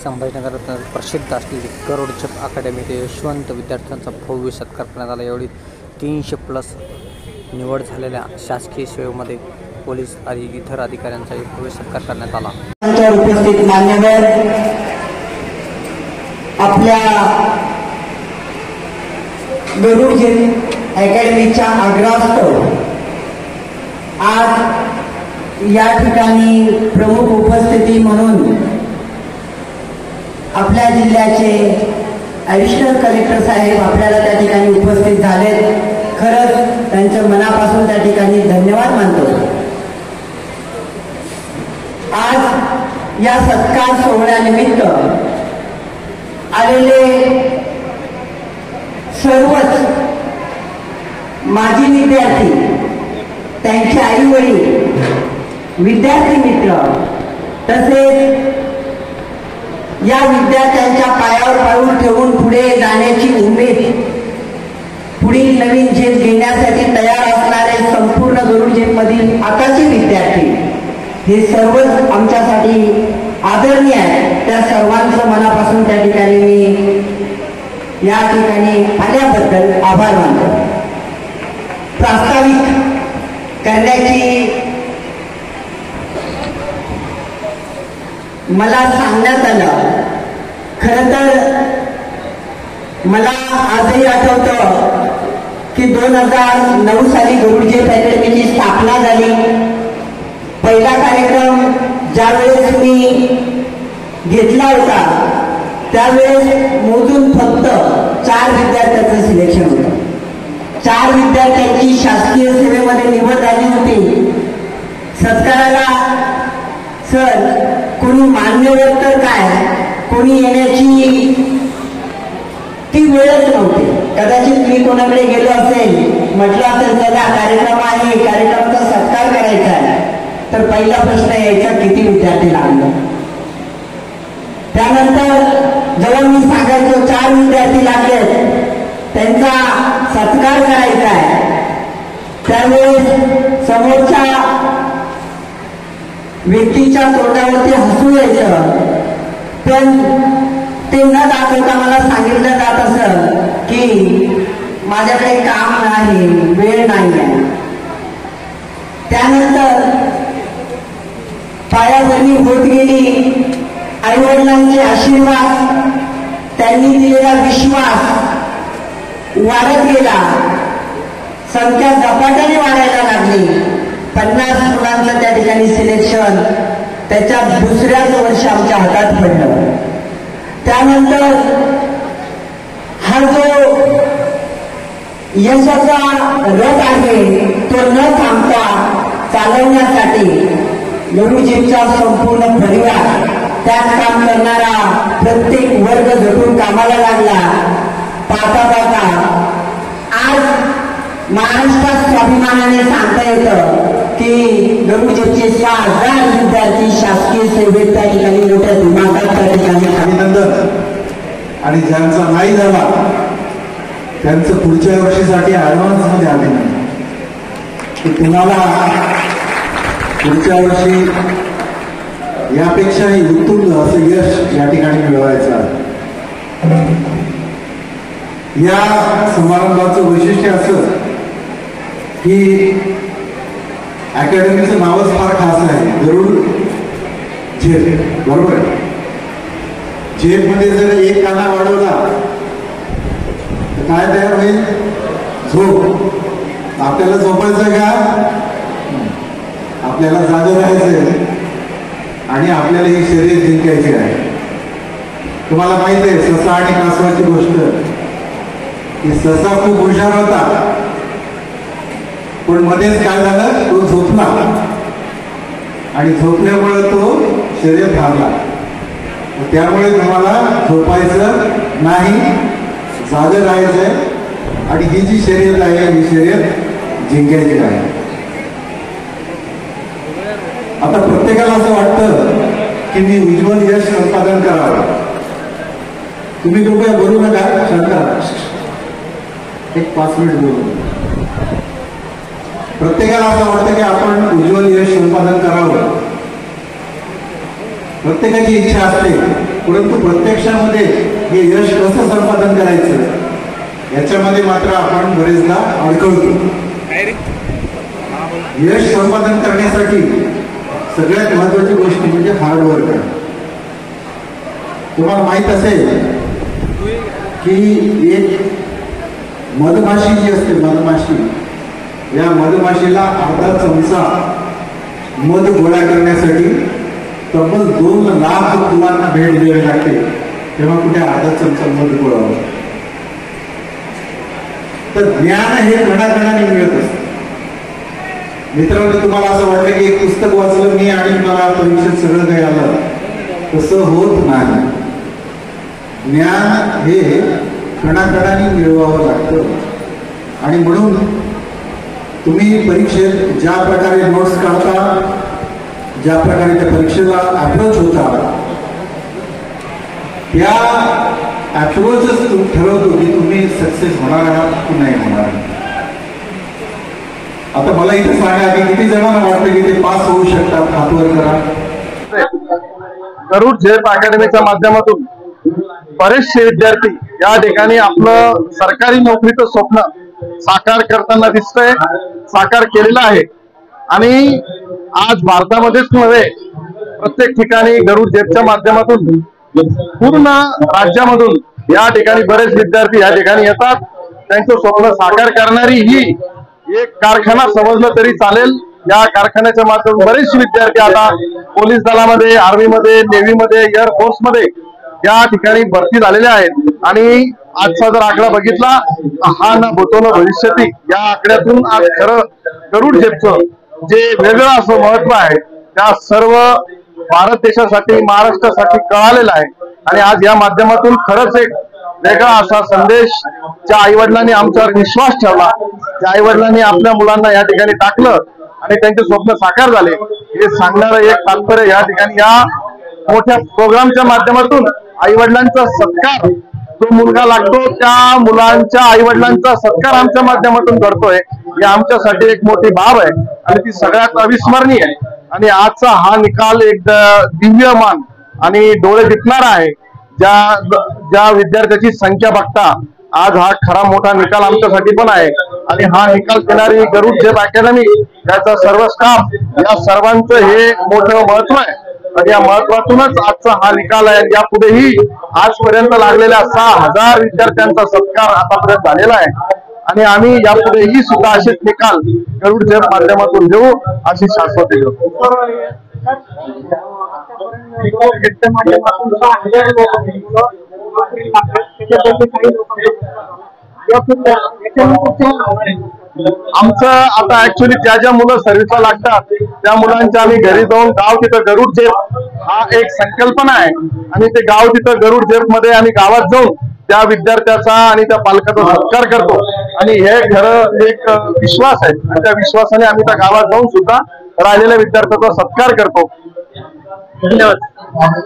संभाजीनगरात प्रसिद्ध असलेली गरुडछप अकॅडमी ते यशवंत विद्यार्थ्यांचा भव्य सत्कार करण्यात आला। यावेळी 300+ निवड झालेल्या शासकीय सेवेमध्ये पोलीस आणि इतर अधिकाऱ्यांचा भव्य सत्कार करण्यात आला। उपस्थित मान्यवर आपल्या गरुडछप अकॅडमीच्या आग्रहास्तव आज या ठिकाणी प्रमुख उपस्थिती म्हणून आपल्या जिल्ह्याचे ॲडिशनल कलेक्टर साहेब आपल्याला त्या ठिकाणी उपस्थित झालेत। खरंच त्यांच्या मनापासून त्या ठिकाणी धन्यवाद मानतो। आज या सत्कार सोहळ्यानिमित्त आलेले सर्वच माजी विद्यार्थी, त्यांचे आई वडील, विद्यार्थी मित्र तसेच या विद्यार्थ्यांच्या पायावर पाऊल ठेवून पुढे जाण्याची उमेद, पुढील नवीन झेप घेण्यासाठी तयार असणारे संपूर्ण गरुडझेपमधील आताचे विद्यार्थी, हे सर्वच आमच्यासाठी आदरणीय आहे। त्या सर्वांचं मनापासून त्या ठिकाणी मी या ठिकाणी आल्याबद्दल आभार मानतो। प्रास्ताविक करण्याची मला सांगण्यात आलं। खरं तर मला आजही आठवतं की 2009 साली गरुडझेप अकॅडमीची स्थापना झाली। पहिला कार्यक्रम ज्यावेळेस मी घेतला होता त्यावेळेस मोजून फक्त 4 विद्यार्थ्यांचं सिलेक्शन होतं। 4 विद्यार्थ्यांची शासकीय सेवेमध्ये निवड झाली होती। सत्काराला सर कोणी मान्यवर तर काय, कोणी येण्याची ती वेळच नव्हती। कदाचित मी कोणाकडे गेलो असेल, म्हटलं असेल चला कार्यक्रम आहे, कार्यक्रमाचा सत्कार करायचा आहे, तर पहिला प्रश्न यायचा किती विद्यार्थी लागले। त्यानंतर जेव्हा मी सांगायचो 4 विद्यार्थी लागले, त्यांचा सत्कार करायचा आहे, त्यावेळेस समोरच्या व्यक्तीच्या तोंडावरती हसू यायचं। पण ते न दाखवता मला सांगितलं जात असं की माझ्याकडे काम नाही, वेळ नाही आहे। त्यानंतर पायाभरणी होत गेली। आईवडिलांचे आशीर्वाद, त्यांनी दिलेला विश्वास वाढत गेला। संख्या झपाट्याने वाढायला लागली। 50 मुलांचं त्या ठिकाणी सिलेक्शन त्याच्या दुसऱ्याच वर्षी आमच्या हातात पडलं। त्यानंतर हा जो यशाचा रथ आहे तो न थांबता चालवण्यासाठी गरुडझेपचा संपूर्ण परिवार, त्यात काम करणारा प्रत्येक वर्ग झटून कामाला लागला। पाहता पाहता आज महाराष्ट्रात स्वाभिमानाने सांगता येतं की गरुडझेपचे 6000 विद्यार्थी शासकीय सेवेत त्या ठिकाणी मोठ्या दिमागात त्या ठिकाणी अभिनंदन। आणि ज्यांचा नाही झाला त्यांचं पुढच्या वर्षीसाठी ऍडव्हान्स मध्ये अभिनंदन की तुम्हाला पुढच्या वर्षी यापेक्षाही उत्तुंग असं यश या ठिकाणी मिळवायचं आहे। या समारंभाचं वैशिष्ट्य असं की अकॅडमीचं नावच फार खास आहे, गरुडझेप, बरोबर आहे। झेप मध्ये जर एक काना वाढवला तर काय तयार होईल? झोप। आपल्याला झोपायचं का? आपल्याला जागं राहायचंय आणि आपल्याला ही शर्यत जिंकायची आहे। तुम्हाला माहित आहे ससा आणि कासवाची गोष्ट की ससा खूप हुशार होता, पण मध्येच काय झालं, तो झोपला आणि झोपल्यामुळे तो शर्यत हारला। त्यामुळे तुम्हाला झोपायचं नाही, जागं राहायचंय आणि ही जी शर्यत आहे ही शर्यत जिंकायची आहे। आता प्रत्येकाला असं वाटतं की मी उज्ज्वल यश संपादन करावं। तुम्ही कृपया बोलू नका, शांत, एक 5 मिनिट बोलू। प्रत्येकाला असं वाटतं की आपण उज्ज्वल यश संपादन करावं। प्रत्येकाची इच्छा असते परंतु प्रत्यक्षामध्ये हे यश कसं संपादन करायचं याच्यामध्ये मात्र आपण बरेचदा अडकळतो. यश संपादन करण्यासाठी सगळ्यात महत्वाची गोष्ट म्हणजे हार्डवर्क. तुम्हाला माहित असेल की एक मधमाशी जी असते, मधमाशी, या मधमाशीला अर्धा चमचा मध गोळा करण्यासाठी तब्बल 2 लाख फुलांना भेट द्यावी लागते, तेव्हा कुठे अर्धा चमचा मध गोळा होतो. तर ज्ञान हे कणाकणाने मिळत असतं. मित्रांनो, तुम्हाला असं वाटलं की एक पुस्तक वाचलं मी आणि मला परीक्षेत सगळं काही आलं, तसं होत नाही. ज्ञान हे कणाकणाने मिळवावं लागतं. आणि म्हणून तुम्ही परीक्षेत ज्या प्रकारे नोट्स काढता, ज्या प्रकारे त्या परीक्षेला अप्रोच होता, त्या अप्रोचच ठरवतो की तुम्ही सक्सेस होणार आहात की नाही होणार. आता मला इथे सांगा की किती जणांना वाटतं की ते पास होऊ शकतात, हात वर करा. गरुड झेप अकॅडमीच्या माध्यमातून बरेचसे विद्यार्थी या ठिकाणी आपलं सरकारी नोकरीचं स्वप्न साकार करताना दिसतंय, साकार केलेलं आहे. आणि आज भारतामध्येच नव्हे, प्रत्येक ठिकाणी गरुड झेपच्या माध्यमातून पूर्ण राज्यामधून या ठिकाणी बरेच विद्यार्थी या ठिकाणी येतात. त्यांचं स्वप्न साकार करणारी ही एक कारखाना समजलं तरी चालेल. या कारखान्याच्या माध्यमातून बरेचसे विद्यार्थी आता पोलीस दलामध्ये, आर्मीमध्ये, नेव्हीमध्ये, एअरफोर्समध्ये या ठिकाणी भरती झालेले आहेत. आणि आजचा जर आकडा बघितला, हा न भूतो न भविष्यती, या आकड्यातून आज खरं गरुड झेपचं जे वेगळं असं महत्व आहे त्या सर्व भारत देशासाठी, महाराष्ट्रासाठी कळालेलं आहे. आणि आज या माध्यमातून खरंच एक वेगळा असा संदेश, ज्या आईवडिलांनी आमच्यावर विश्वास ठेवला, ज्या आईवडिलांनी आपल्या मुलांना या ठिकाणी टाकलं आणि त्यांचे स्वप्न साकार झाले, हे सांगणारं एक तात्पर्य या ठिकाणी या मोठ्या प्रोग्रामच्या माध्यमातून आईवडिलांचा सत्कार जो मुलगा लागतो, त्या मुलांच्या आईवडिलांचा सत्कार आमच्या माध्यमातून करतोय, ही आमच्यासाठी एक मोठी बाब आहे आणि ती सगळ्यात अविस्मरणीय आहे. आणि आजचा हा निकाल एक दिव्यमान आणि डोळे दिसणारा आहे. ज्या विद्यार्थ्याची संख्या बघता आज हा खरा मोठा निकाल आमच्यासाठी पण आहे. आणि हा निकाल देणारी गरुड झेप अकॅडमी, याचा सर्व स्टाफ, या सर्वांचं हे मोठं महत्व आहे. आणि या महत्वातूनच आजचा हा निकाल आहे. यापुढेही आजपर्यंत लागलेल्या 6000 विद्यार्थ्यांचा सत्कार आतापर्यंत झालेला आहे. आणि आम्ही यापुढेही सुद्धा असेच निकाल गरुड झेप माध्यमातून देऊ अशी शाश्वती देऊ. आमचं आता ऍक्च्युली ज्या मुलं सर्व्हिसला लागतात त्या मुलांच्या आम्ही घरी जाऊन गाव तिथं गरुड झेप हा एक संकल्पना आहे. आणि ते गाव तिथं गरुड झेप मध्ये आम्ही गावात जाऊन त्या विद्यार्थ्याचा आणि त्या पालकाचा सत्कार करतो. आणि हे खरं एक विश्वास आहे आणि त्या विश्वासाने आम्ही त्या गावात जाऊन सुद्धा राहिलेल्या विद्यार्थ्याचा सत्कार करतो. धन्यवाद.